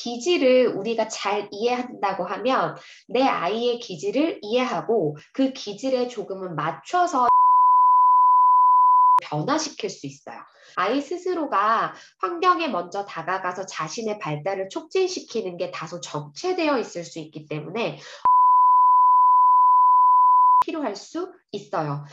기질을 우리가 잘 이해한다고 하면 내 아이의 기질을 이해하고 그 기질에 조금은 맞춰서 변화시킬 수 있어요. 아이 스스로가 환경에 먼저 다가가서 자신의 발달을 촉진시키는 게 다소 정체되어 있을 수 있기 때문에 필요할 수 있어요.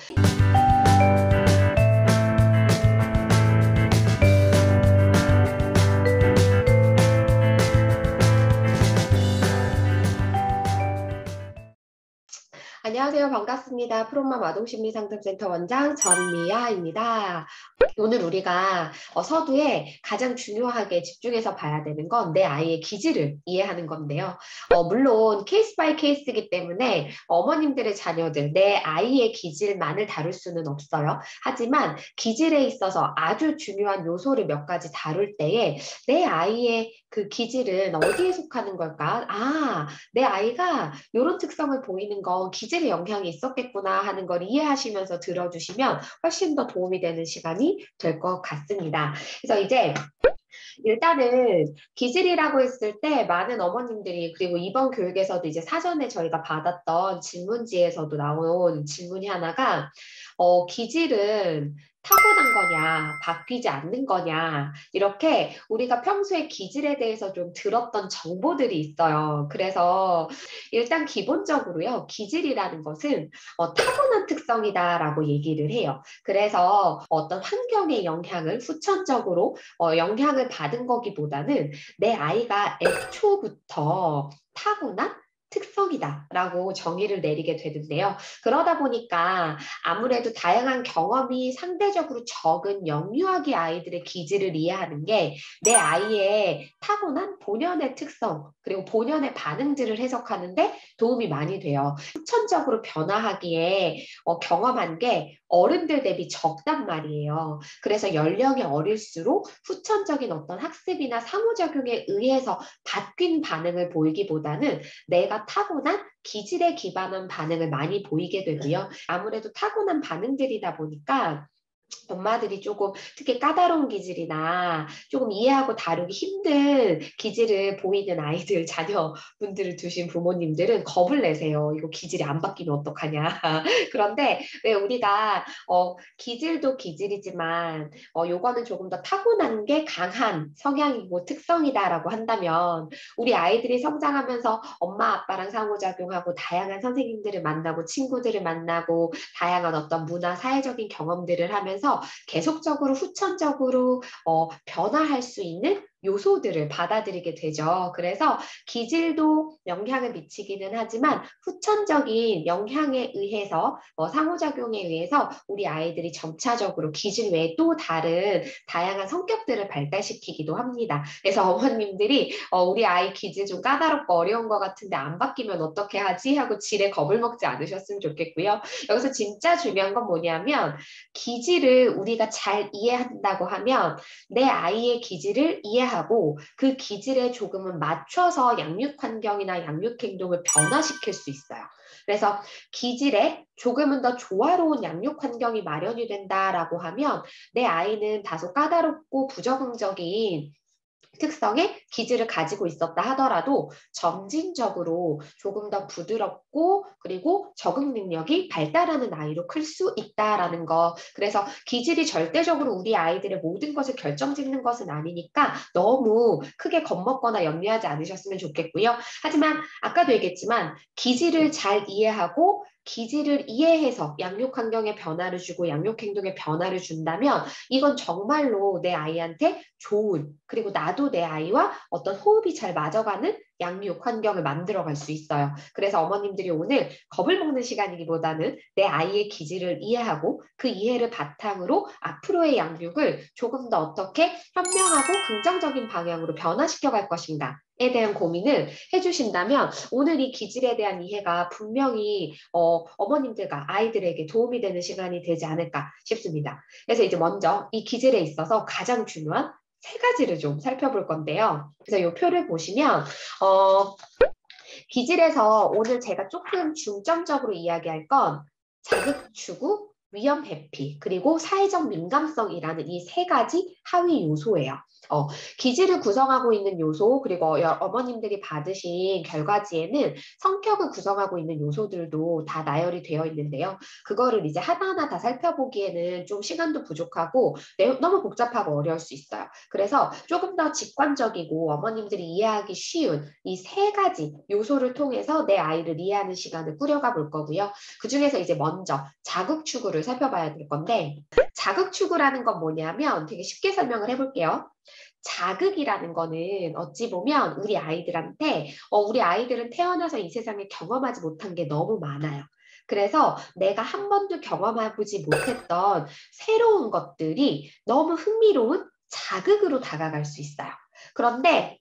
안녕하세요. 반갑습니다. 프롬맘 아동심리상담센터 원장 전미아입니다. 오늘 우리가 서두에 가장 중요하게 집중해서 봐야 되는 건 내 아이의 기질을 이해하는 건데요. 물론 케이스 바이 케이스이기 때문에 어머님들의 자녀들, 내 아이의 기질만을 다룰 수는 없어요. 하지만 기질에 있어서 아주 중요한 요소를 몇 가지 다룰 때에 내 아이의 그 기질은 어디에 속하는 걸까? 내 아이가 이런 특성을 보이는 건 기질의 영향이 있었겠구나 하는 걸 이해하시면서 들어주시면 훨씬 더 도움이 되는 시간이 될 것 같습니다. 그래서 이제 일단은 기질이라고 했을 때 많은 어머님들이, 그리고 이번 교육에서도 이제 사전에 저희가 받았던 질문지에서도 나온 질문이 하나가 기질은 타고난 거냐, 바뀌지 않는 거냐, 이렇게 우리가 평소에 기질에 대해서 좀 들었던 정보들이 있어요. 그래서 일단 기본적으로요, 기질이라는 것은 타고난 특성이다라고 얘기를 해요. 그래서 어떤 환경의 영향을 후천적으로 영향을 받은 거기보다는 내 아이가 애초부터 타고난 특성이다라고 정의를 내리게 되는데요. 그러다 보니까 아무래도 다양한 경험이 상대적으로 적은 영유아기 아이들의 기질을 이해하는 게 내 아이의 타고난 본연의 특성, 그리고 본연의 반응들을 해석하는데 도움이 많이 돼요. 후천적으로 변화하기에 경험한 게 어른들 대비 적단 말이에요. 그래서 연령이 어릴수록 후천적인 어떤 학습이나 상호작용에 의해서 바뀐 반응을 보이기보다는 내가 타고난 기질에 기반한 반응을 많이 보이게 되고요. 아무래도 타고난 반응들이다 보니까 엄마들이 조금 특히 까다로운 기질이나 조금 이해하고 다루기 힘든 기질을 보이는 아이들, 자녀분들을 두신 부모님들은 겁을 내세요. 이거 기질이 안 바뀌면 어떡하냐. 그런데 왜 우리가 기질도 기질이지만 요거는 조금 더 타고난 게 강한 성향이고 특성이다라고 한다면 우리 아이들이 성장하면서 엄마 아빠랑 상호작용하고 다양한 선생님들을 만나고 친구들을 만나고 다양한 어떤 문화 사회적인 경험들을 하면서 계속적으로 후천적으로 변화할 수 있는 요소들을 받아들이게 되죠. 그래서 기질도 영향을 미치기는 하지만 후천적인 영향에 의해서 상호작용에 의해서 우리 아이들이 점차적으로 기질 외에 또 다른 다양한 성격들을 발달시키기도 합니다. 그래서 어머님들이 우리 아이 기질 좀 까다롭고 어려운 것 같은데 안 바뀌면 어떻게 하지? 하고 질에 겁을 먹지 않으셨으면 좋겠고요. 여기서 진짜 중요한 건 뭐냐면 기질을 우리가 잘 이해한다고 하면 내 아이의 기질을 이해하고 그 기질에 조금은 맞춰서 양육 환경이나 양육 행동을 변화시킬 수 있어요. 그래서 기질에 조금은 더 조화로운 양육 환경이 마련이 된다라고 하면 내 아이는 다소 까다롭고 부적응적인 특성의 기질을 가지고 있었다 하더라도 점진적으로 조금 더 부드럽고 그리고 적응 능력이 발달하는 아이로 클 수 있다라는 거. 그래서 기질이 절대적으로 우리 아이들의 모든 것을 결정짓는 것은 아니니까 너무 크게 겁먹거나 염려하지 않으셨으면 좋겠고요. 하지만 아까도 얘기했지만 기질을 잘 이해하고 기질을 이해해서 양육 환경에 변화를 주고 양육 행동에 변화를 준다면 이건 정말로 내 아이한테 좋은, 그리고 나도 내 아이와 어떤 호흡이 잘 맞아가는 양육 환경을 만들어갈 수 있어요. 그래서 어머님들이 오늘 겁을 먹는 시간이기보다는 내 아이의 기질을 이해하고 그 이해를 바탕으로 앞으로의 양육을 조금 더 어떻게 현명하고 긍정적인 방향으로 변화시켜 갈 것인가 에 대한 고민을 해주신다면 오늘 이 기질에 대한 이해가 분명히 어머님들과 아이들에게 도움이 되는 시간이 되지 않을까 싶습니다. 그래서 이제 먼저 이 기질에 있어서 가장 중요한 세 가지를 좀 살펴볼 건데요. 그래서 이 표를 보시면 기질에서 오늘 제가 조금 중점적으로 이야기할 건 자극 추구, 위험 회피, 그리고 사회적 민감성이라는 이 세 가지 하위 요소예요. 어, 기질을 구성하고 있는 요소, 그리고 어머님들이 받으신 결과지에는 성격을 구성하고 있는 요소들도 다 나열이 되어 있는데요. 그거를 이제 하나하나 다 살펴보기에는 좀 시간도 부족하고 너무 복잡하고 어려울 수 있어요. 그래서 조금 더 직관적이고 어머님들이 이해하기 쉬운 이 세 가지 요소를 통해서 내 아이를 이해하는 시간을 꾸려가 볼 거고요. 그중에서 이제 먼저 자극추구를 살펴봐야 될 건데, 자극추구라는 건 뭐냐면 되게 쉽게 설명을 해볼게요. 자극이라는 거는 어찌 보면 우리 아이들은 태어나서 이 세상에 경험하지 못한 게 너무 많아요. 그래서 내가 한 번도 경험해보지 못했던 새로운 것들이 너무 흥미로운 자극으로 다가갈 수 있어요. 그런데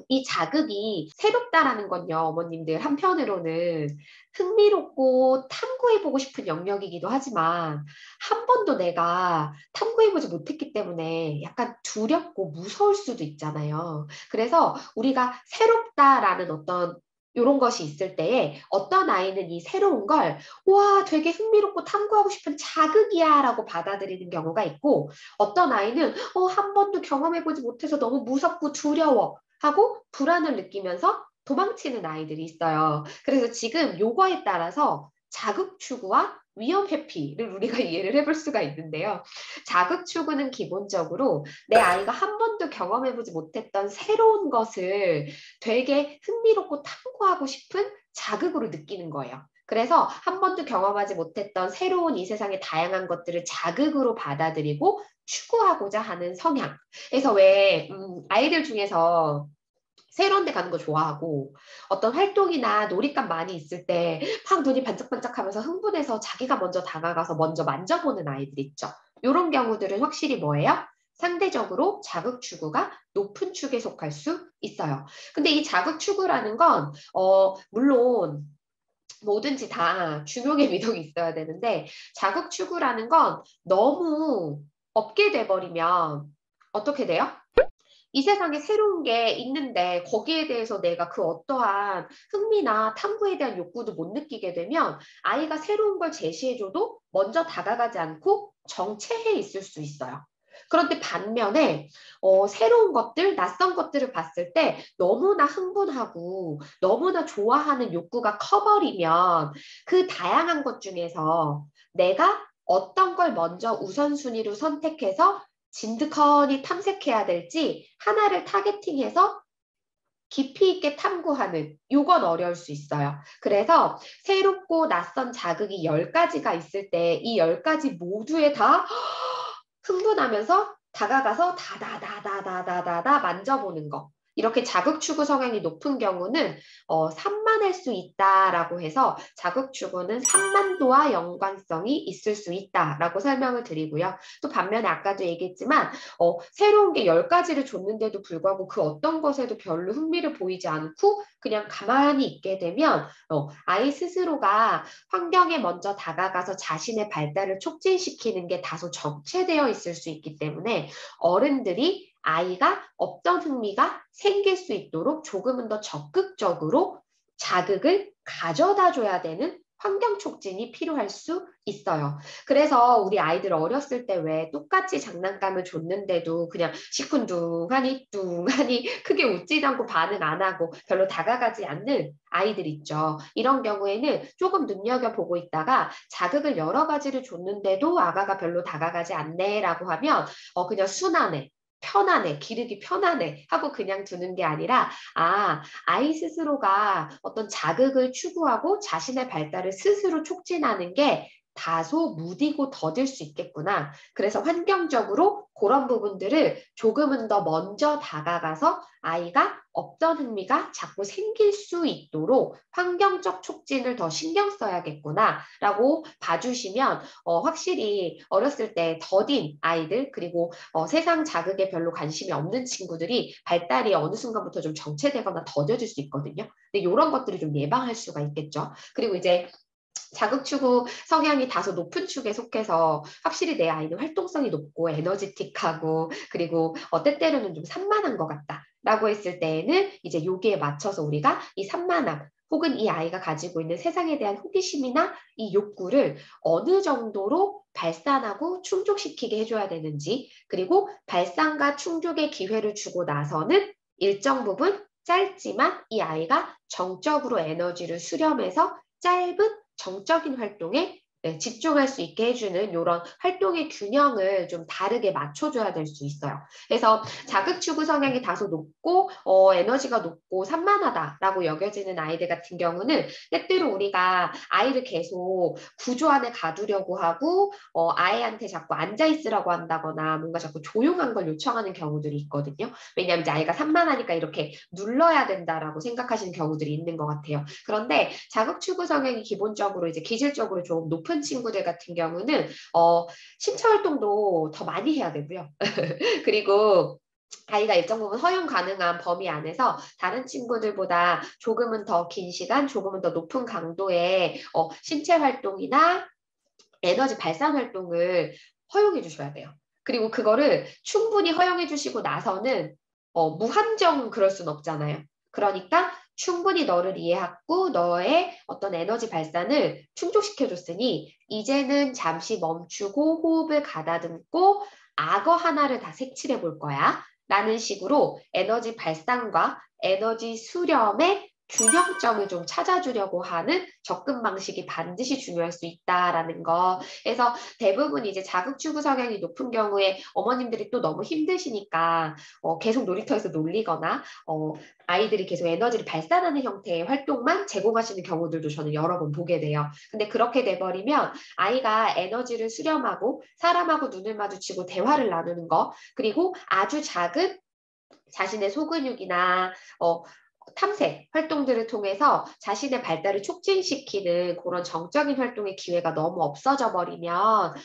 이 자극이 새롭다라는 건요, 어머님들 한편으로는 흥미롭고 탐구해보고 싶은 영역이기도 하지만 한 번도 내가 탐구해보지 못했기 때문에 약간 두렵고 무서울 수도 있잖아요. 그래서 우리가 새롭다라는 어떤 이런 것이 있을 때에 어떤 아이는 이 새로운 걸 와, 되게 흥미롭고 탐구하고 싶은 자극이야 라고 받아들이는 경우가 있고 어떤 아이는 한 번도 경험해보지 못해서 너무 무섭고 두려워 하고 불안을 느끼면서 도망치는 아이들이 있어요. 그래서 지금 요거에 따라서 자극 추구와 위험 회피를 우리가 이해를 해볼 수가 있는데요. 자극 추구는 기본적으로 내 아이가 한 번도 경험해보지 못했던 새로운 것을 되게 흥미롭고 탐구하고 싶은 자극으로 느끼는 거예요. 그래서 한 번도 경험하지 못했던 새로운 이 세상의 다양한 것들을 자극으로 받아들이고 추구하고자 하는 성향. 그래서 왜 아이들 중에서 새로운 데 가는 거 좋아하고 어떤 활동이나 놀잇감 많이 있을 때 막 눈이 반짝반짝하면서 흥분해서 자기가 먼저 다가가서 먼저 만져보는 아이들 있죠. 이런 경우들은 확실히 뭐예요? 상대적으로 자극 추구가 높은 축에 속할 수 있어요. 근데 이 자극 추구라는 건 물론 뭐든지 다 중용의 미덕이 있어야 되는데 자극 추구라는 건 너무 없게 돼버리면 어떻게 돼요? 이 세상에 새로운 게 있는데 거기에 대해서 내가 그 어떠한 흥미나 탐구에 대한 욕구도 못 느끼게 되면 아이가 새로운 걸 제시해줘도 먼저 다가가지 않고 정체해 있을 수 있어요. 그런데 반면에 새로운 것들, 낯선 것들을 봤을 때 너무나 흥분하고 너무나 좋아하는 욕구가 커버리면 그 다양한 것 중에서 내가 어떤 걸 먼저 우선순위로 선택해서 진득하니 탐색해야 될지 하나를 타겟팅해서 깊이 있게 탐구하는 요건 어려울 수 있어요. 그래서 새롭고 낯선 자극이 10가지가 있을 때 이 10가지 모두에 다 흥분하면서 다가가서 다다다다다다다 만져보는 거. 이렇게 자극 추구 성향이 높은 경우는 산만할 수 있다라고 해서 자극 추구는 산만도와 연관성이 있을 수 있다라고 설명을 드리고요. 또 반면에 아까도 얘기했지만 새로운 게 10가지를 줬는데도 불구하고 그 어떤 것에도 별로 흥미를 보이지 않고 그냥 가만히 있게 되면 아이 스스로가 환경에 먼저 다가가서 자신의 발달을 촉진시키는 게 다소 정체되어 있을 수 있기 때문에 어른들이 아이가 없던 흥미가 생길 수 있도록 조금은 더 적극적으로 자극을 가져다 줘야 되는 환경 촉진이 필요할 수 있어요. 그래서 우리 아이들 어렸을 때 왜 똑같이 장난감을 줬는데도 그냥 시큰둥하니 뚱하니 크게 웃지도 않고 반응 안 하고 별로 다가가지 않는 아이들 있죠. 이런 경우에는 조금 눈여겨보고 있다가 자극을 여러 가지를 줬는데도 아가가 별로 다가가지 않네라고 하면 그냥 순하네. 편안해, 기르기 편안해 하고 그냥 두는 게 아니라 아이 스스로가 어떤 자극을 추구하고 자신의 발달을 스스로 촉진하는 게 다소 무디고 더딜 수 있겠구나. 그래서 환경적으로 그런 부분들을 조금은 더 먼저 다가가서 아이가 없던 흥미가 자꾸 생길 수 있도록 환경적 촉진을 더 신경 써야겠구나 라고 봐주시면 확실히 어렸을 때 더딘 아이들 그리고 세상 자극에 별로 관심이 없는 친구들이 발달이 어느 순간부터 좀 정체되거나 더뎌질 수 있거든요. 근데 이런 것들을 좀 예방할 수가 있겠죠. 그리고 이제 자극추구 성향이 다소 높은 축에 속해서 확실히 내 아이는 활동성이 높고 에너지틱하고 그리고 때때로는 좀 산만한 것 같다. 라고 했을 때에는 이제 여기에 맞춰서 우리가 이 산만함, 혹은 이 아이가 가지고 있는 세상에 대한 호기심이나 이 욕구를 어느 정도로 발산하고 충족시키게 해줘야 되는지, 그리고 발산과 충족의 기회를 주고 나서는 일정 부분 짧지만 이 아이가 정적으로 에너지를 수렴해서 짧은 정적인 활동에 집중할 수 있게 해주는 이런 활동의 균형을 좀 다르게 맞춰줘야 될 수 있어요. 그래서 자극추구 성향이 다소 높고 에너지가 높고 산만하다라고 여겨지는 아이들 같은 경우는 때때로 우리가 아이를 계속 구조 안에 가두려고 하고 아이한테 자꾸 앉아있으라고 한다거나 뭔가 자꾸 조용한 걸 요청하는 경우들이 있거든요. 왜냐하면 이제 아이가 산만하니까 이렇게 눌러야 된다라고 생각하시는 경우들이 있는 것 같아요. 그런데 자극추구 성향이 기본적으로 이제 기질적으로 좀 높은 친구들 같은 경우는 신체 활동도 더 많이 해야 되고요. 그리고 아이가 일정 부분 허용 가능한 범위 안에서 다른 친구들보다 조금은 더 긴 시간, 조금은 더 높은 강도의 신체 활동이나 에너지 발산 활동을 허용해 주셔야 돼요. 그리고 그거를 충분히 허용해 주시고 나서는 무한정 그럴 순 없잖아요. 그러니까 충분히 너를 이해하고 너의 어떤 에너지 발산을 충족시켜줬으니 이제는 잠시 멈추고 호흡을 가다듬고 악어 하나를 다 색칠해 볼 거야. 라는 식으로 에너지 발산과 에너지 수렴의 균형점을 좀 찾아주려고 하는 접근 방식이 반드시 중요할 수 있다라는 거. 그래서 대부분 이제 자극추구 성향이 높은 경우에 어머님들이 또 너무 힘드시니까 계속 놀이터에서 놀리거나 아이들이 계속 에너지를 발산하는 형태의 활동만 제공하시는 경우들도 저는 여러 번 보게 돼요. 근데 그렇게 돼버리면 아이가 에너지를 수렴하고 사람하고 눈을 마주치고 대화를 나누는 거, 그리고 아주 작은 자신의 소근육이나 탐색 활동들을 통해서 자신의 발달을 촉진시키는 그런 정적인 활동의 기회가 너무 없어져 버리면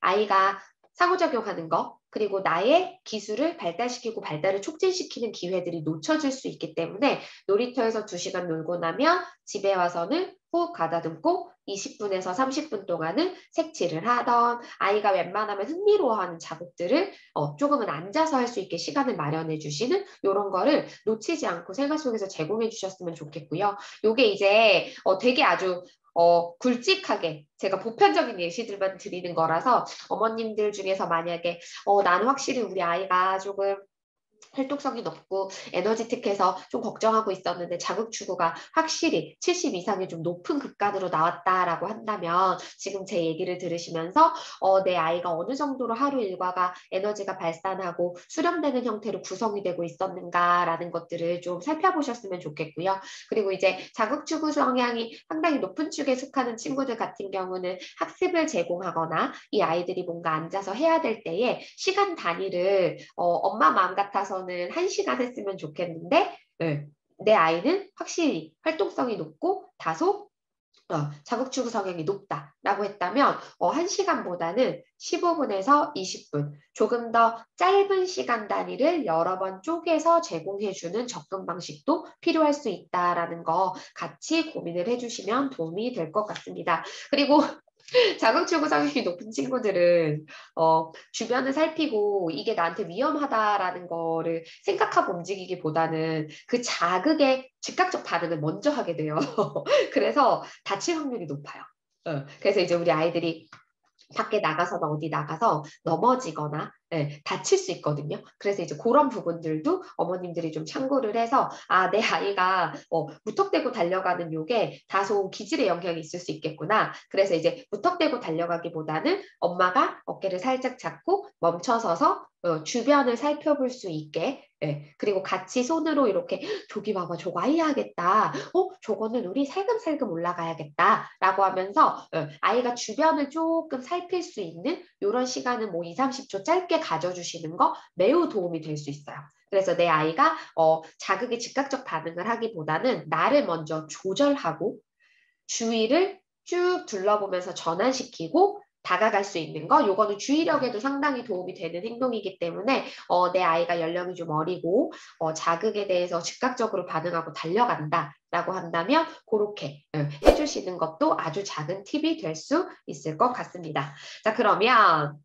아이가 상호작용하는 거, 그리고 나의 기술을 발달시키고 발달을 촉진시키는 기회들이 놓쳐질 수 있기 때문에 놀이터에서 2시간 놀고 나면 집에 와서는 호흡 가다듬고 20분에서 30분 동안은 색칠을 하던 아이가 웬만하면 흥미로워하는 작업들을 조금은 앉아서 할 수 있게 시간을 마련해 주시는 이런 거를 놓치지 않고 생활 속에서 제공해 주셨으면 좋겠고요. 요게 이제 되게 아주 굵직하게 제가 보편적인 예시들만 드리는 거라서 어머님들 중에서 만약에 나는 확실히 우리 아이가 조금 활동성이 높고 에너지틱해서 좀 걱정하고 있었는데 자극추구가 확실히 70 이상이 좀 높은 극단으로 나왔다라고 한다면 지금 제 얘기를 들으시면서 내 아이가 어느 정도로 하루 일과가 에너지가 발산하고 수렴되는 형태로 구성이 되고 있었는가라는 것들을 좀 살펴보셨으면 좋겠고요. 그리고 이제 자극추구 성향이 상당히 높은 축에 속하는 친구들 같은 경우는 학습을 제공하거나 이 아이들이 뭔가 앉아서 해야 될 때에 시간 단위를 엄마 마음 같아서는 1시간 했으면 좋겠는데 내 아이는 확실히 활동성이 높고 다소 자극추구 성향이 높다라고 했다면 1시간보다는 15분에서 20분 조금 더 짧은 시간 단위를 여러 번 쪼개서 제공해주는 접근 방식도 필요할 수 있다라는 거 같이 고민을 해주시면 도움이 될 것 같습니다. 그리고 자극추구 성향이 높은 친구들은 주변을 살피고 이게 나한테 위험하다라는 거를 생각하고 움직이기보다는 그 자극에 즉각적 반응을 먼저 하게 돼요. 그래서 다칠 확률이 높아요. 그래서 이제 우리 아이들이 밖에 나가서나 어디 나가서 넘어지거나 다칠 수 있거든요. 그래서 이제 그런 부분들도 어머님들이 좀 참고를 해서 내 아이가 무턱대고 달려가는 요게 다소 기질의 영향이 있을 수 있겠구나. 그래서 이제 무턱대고 달려가기보다는 엄마가 어깨를 살짝 잡고 멈춰서서 주변을 살펴볼 수 있게 그리고 같이 손으로 이렇게 저기 봐봐 저거 아이야겠다. 저거는 우리 살금살금 올라가야겠다 라고 하면서 아이가 주변을 조금 살필 수 있는 이런 시간은 뭐 2, 30초 짧게 가져주시는 거 매우 도움이 될 수 있어요. 그래서 내 아이가 자극에 즉각적 반응을 하기보다는 나를 먼저 조절하고 주위를 쭉 둘러보면서 전환시키고 다가갈 수 있는 거, 요거는 주의력에도 상당히 도움이 되는 행동이기 때문에 내 아이가 연령이 좀 어리고 자극에 대해서 즉각적으로 반응하고 달려간다라고 한다면 그렇게 해주시는 것도 아주 작은 팁이 될 수 있을 것 같습니다. 자, 그러면